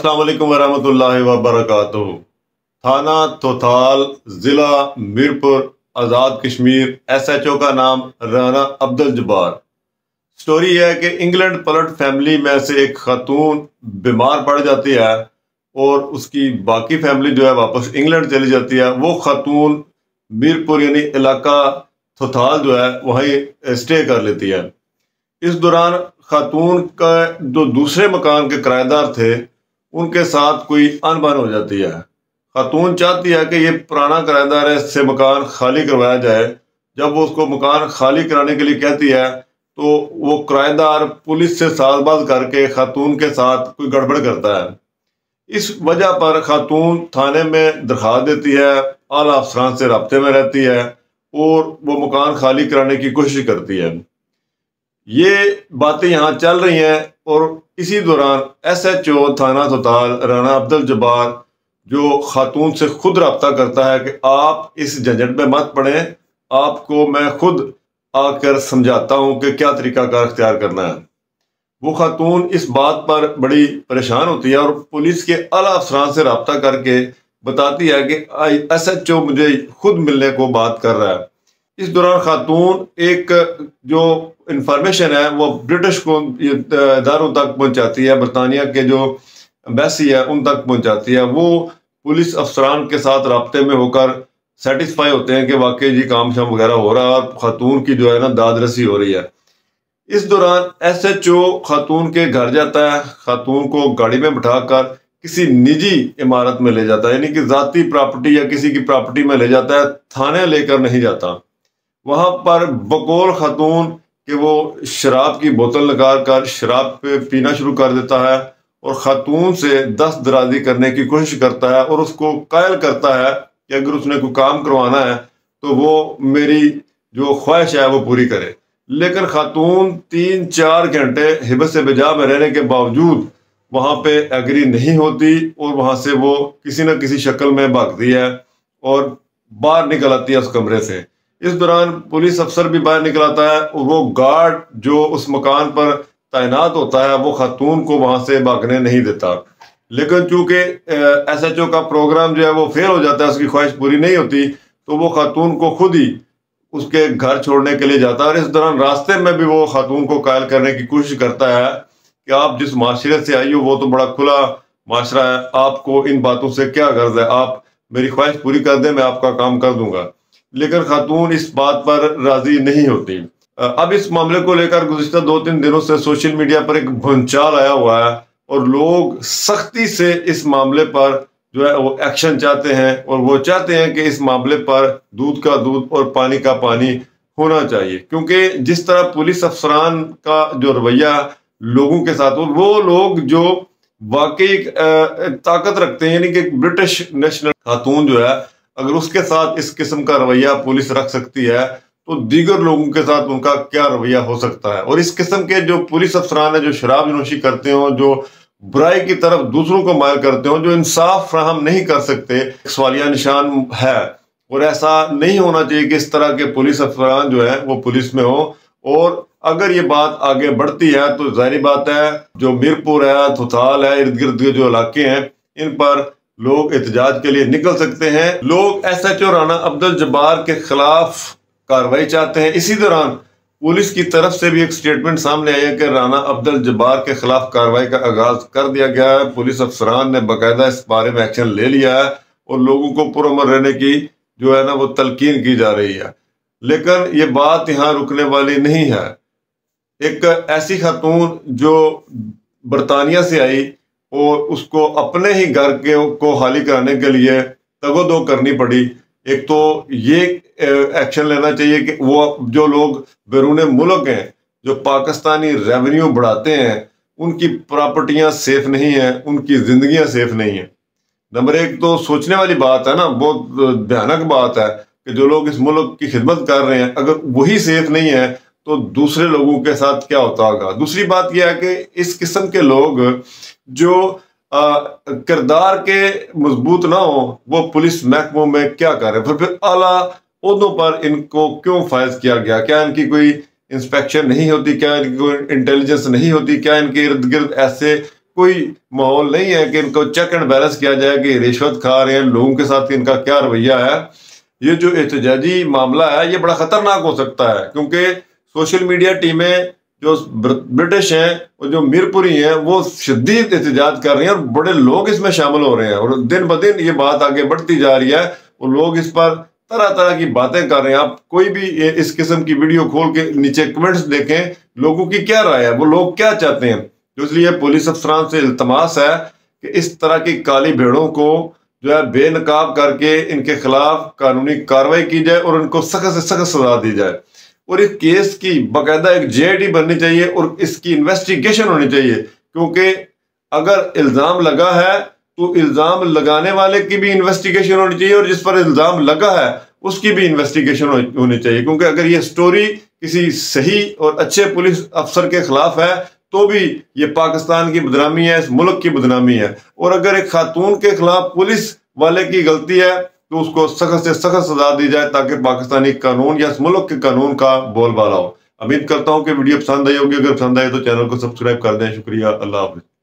अस्सलाम वालेकुम वरहमतुल्लाहि वबरकातुहू। थाना तोथाल, ज़िला मीरपुर, आज़ाद कश्मीर। SHO का नाम राना अब्दुल जब्बार। स्टोरी है कि इंग्लैंड पलट फैमिली में से एक खातून बीमार पड़ जाती है और उसकी बाकी फैमिली जो है वापस इंग्लैंड चली जाती है। वो खातून मीरपुर यानी इलाका थोथाल जो है वहीं स्टे कर लेती है। इस दौरान खातून का जो दूसरे मकान के किराएदार थे उनके साथ कोई अनबन हो जाती है। खातून चाहती है कि ये पुराना किराएदार है, इससे मकान खाली करवाया जाए। जब वो उसको मकान खाली कराने के लिए कहती है तो वो किराएदार पुलिस से साज़बाज़ करके खातून के साथ कोई गड़बड़ करता है। इस वजह पर खातून थाने में दरख्वास्त देती है, आला अफसरान से राब्ते में रहती है और वो मकान खाली कराने की कोशिश करती है। ये बातें यहाँ चल रही हैं और इसी दौरान SHO थाना तोथाल राना अब्दुल जब्बार जो खातून से खुद रब्ता करता है कि आप इस झंझट में मत पड़ें, आपको मैं खुद आकर समझाता हूँ कि क्या तरीकाकार अख्तियार करना है। वो खातून इस बात पर बड़ी परेशान होती है और पुलिस के आला अफसरान से रब्ता करके बताती है कि SHO मुझे खुद मिलने को बात कर रहा है। इस दौरान खातून एक जो इंफॉर्मेशन है वो ब्रिटिश को इदारों तक पहुंचाती है, बरतानिया के जो एम्बेसी है उन तक पहुंचाती है। वो पुलिस अफसरान के साथ राब्ते में होकर सेटिस्फाई होते हैं कि वाकई जी काम शाम वगैरह हो रहा है और खातून की जो है ना दाद रसी हो रही है। इस दौरान SHO खातून के घर जाता है, खातून को गाड़ी में बिठाकर किसी निजी इमारत में ले जाता है, यानी कि जाती प्रॉपर्टी या किसी की प्रॉपर्टी में ले जाता है, थाने लेकर नहीं जाता। वहां पर बकौल खातून कि वो शराब की बोतल लगाकर कर शराब पीना शुरू कर देता है और खातून से दस्त दराजी करने की कोशिश करता है और उसको कायल करता है कि अगर उसने कोई काम करवाना है तो वो मेरी जो ख्वाहिश है वो पूरी करे। लेकिन खातून 3-4 घंटे हिब्बत से बेजा में रहने के बावजूद वहाँ पे एग्री नहीं होती और वहाँ से वो किसी न किसी शक्ल में भागती है और बाहर निकल आती है उस कमरे से। इस दौरान पुलिस अफसर भी बाहर निकल आता है और वो गार्ड जो उस मकान पर तैनात होता है वो खातून को वहां से भागने नहीं देता। लेकिन चूंकि SHO का प्रोग्राम जो है वो फेल हो जाता है, उसकी ख्वाहिश पूरी नहीं होती, तो वो खातून को खुद ही उसके घर छोड़ने के लिए जाता है। और इस दौरान रास्ते में भी वो खातून को कायल करने की कोशिश करता है कि आप जिस माशरे से आई हो वो तो बड़ा खुला माशरा है, आपको इन बातों से क्या गर्ज है, आप मेरी ख्वाहिश पूरी कर दें, मैं आपका काम कर दूंगा। लेकिन खातून इस बात पर राजी नहीं होती। अब इस मामले को लेकर गुज़िश्ता 2-3 दिनों से सोशल मीडिया पर एक भूचाल आया हुआ है और लोग सख्ती से इस मामले पर जो है वो एक्शन चाहते हैं और वो चाहते हैं कि इस मामले पर दूध का दूध और पानी का पानी होना चाहिए। क्योंकि जिस तरह पुलिस अफसरान का जो रवैया लोगों के साथ, वो लोग जो वाकई ताकत रखते हैं, यानी कि ब्रिटिश नेशनल खातून जो है अगर उसके साथ इस किस्म का रवैया पुलिस रख सकती है तो दीगर लोगों के साथ उनका क्या रवैया हो सकता है। और इस किस्म के जो पुलिस अफसरान है जो शराब नोशी करते हो, जो बुराई की तरफ दूसरों को मायल करते हो, जो इंसाफ फराहम नहीं कर सकते, सवालिया निशान है। और ऐसा नहीं होना चाहिए कि इस तरह के पुलिस अफसरान जो है वो पुलिस में हो। और अगर ये बात आगे बढ़ती है तो जाहिर बात है जो मीरपुर है, थोथाल है, इर्द गिर्द के जो इलाके हैं इन पर लोग एहतजाज के लिए निकल सकते हैं। लोग SHO राना अब्दुल जब्बार के खिलाफ कार्रवाई चाहते हैं। इसी दौरान पुलिस की तरफ से भी एक स्टेटमेंट सामने आई है कि राना अब्दुल जब्बार के खिलाफ कार्रवाई का आगाज कर दिया गया है। पुलिस अफसरान ने बाकायदा इस बारे में एक्शन ले लिया है और लोगों को पुरअमन रहने की जो है ना वो तलकीन की जा रही है। लेकिन ये बात यहाँ रुकने वाली नहीं है। एक ऐसी खातून जो बरतानिया से आई और उसको अपने ही घर के को खाली कराने के लिए तगोदो करनी पड़ी। एक तो ये एक्शन लेना चाहिए कि वो जो लोग बैरून मुल्क हैं जो पाकिस्तानी रेवेन्यू बढ़ाते हैं उनकी प्रॉपर्टियां सेफ नहीं हैं, उनकी जिंदगियां सेफ नहीं हैं। नंबर एक तो सोचने वाली बात है ना, बहुत भयानक बात है कि जो लोग इस मुल्क की खिदमत कर रहे हैं अगर वही सेफ नहीं है तो दूसरे लोगों के साथ क्या होता होगा। दूसरी बात यह है कि इस किस्म के लोग जो किरदार के मजबूत ना हो वो पुलिस महकमों में क्या कर रहे हैं, फिर आला ओहदों पर इनको क्यों फायज किया गया? क्या इनकी कोई इंस्पेक्शन नहीं होती? क्या इनकी कोई इंटेलिजेंस नहीं होती? क्या इनके इर्द गिर्द ऐसे کوئی ماحول نہیں ہے کہ ان کو چیک اینڈ بیلنس کیا جائے کہ رشوت کھا رہے ہیں لوگوں کے ساتھ ان کا کیا رویہ ہے. یہ جو احتجاجی معاملہ ہے یہ بڑا خطرناک ہو سکتا ہے، کیونکہ سوشل میڈیا ٹیمیں جو برٹش ہیں اور جو میر پوری ہیں وہ شدید احتجاج کر رہی ہیں اور بڑے لوگ اس میں شامل ہو رہے ہیں، اور دن بدن یہ بات آگے بڑھتی جا رہی ہے اور لوگ اس پر طرح طرح کی باتیں کر رہے ہیں. آپ کوئی بھی اس قسم کی ویڈیو کھول کے نیچے کمنٹس دیکھیں، لوگوں کی کیا رائے ہے، وہ لوگ کیا چاہتے ہیں. تو اس لیے پولیس افسران سے التماس ہے کہ اس طرح کی کالی بھیڑوں کو جو ہے بے نقاب کر کے ان کے خلاف قانونی کارروائی کی جائے اور ان کو سخت سے سخت سزا دی جائے، اور اس کیس کی باقاعدہ ایک JID بننی چاہیے اور اس کی انویسٹیگیشن ہونی چاہیے. کیونکہ اگر الزام لگا ہے تو الزام لگانے والے کی بھی انویسٹیگیشن ہونی چاہیے اور جس پر الزام لگا ہے اس کی بھی انویسٹیگیشن ہونی چاہیے. کیونکہ اگر یہ سٹوری کسی صحیح اور اچھے پولیس افسر کے خلاف ہے تو بھی یہ پاکستان کی بدنامی ہے، اس ملک کی بدنامی ہے. اور اگر ایک خاتون کے خلاف پولیس والے کی غلطی ہے تو اس کو سخت سے سخت سزا دی جائے تاکہ پاکستانی قانون یا اس ملک کے قانون کا بول بالا ہو. امید کرتا ہوں کہ ویڈیو پسند آئی ہوگی. اگر پسند آئے تو چینل کو سبسکرائب کر دیں. شکریہ. اللہ حافظ.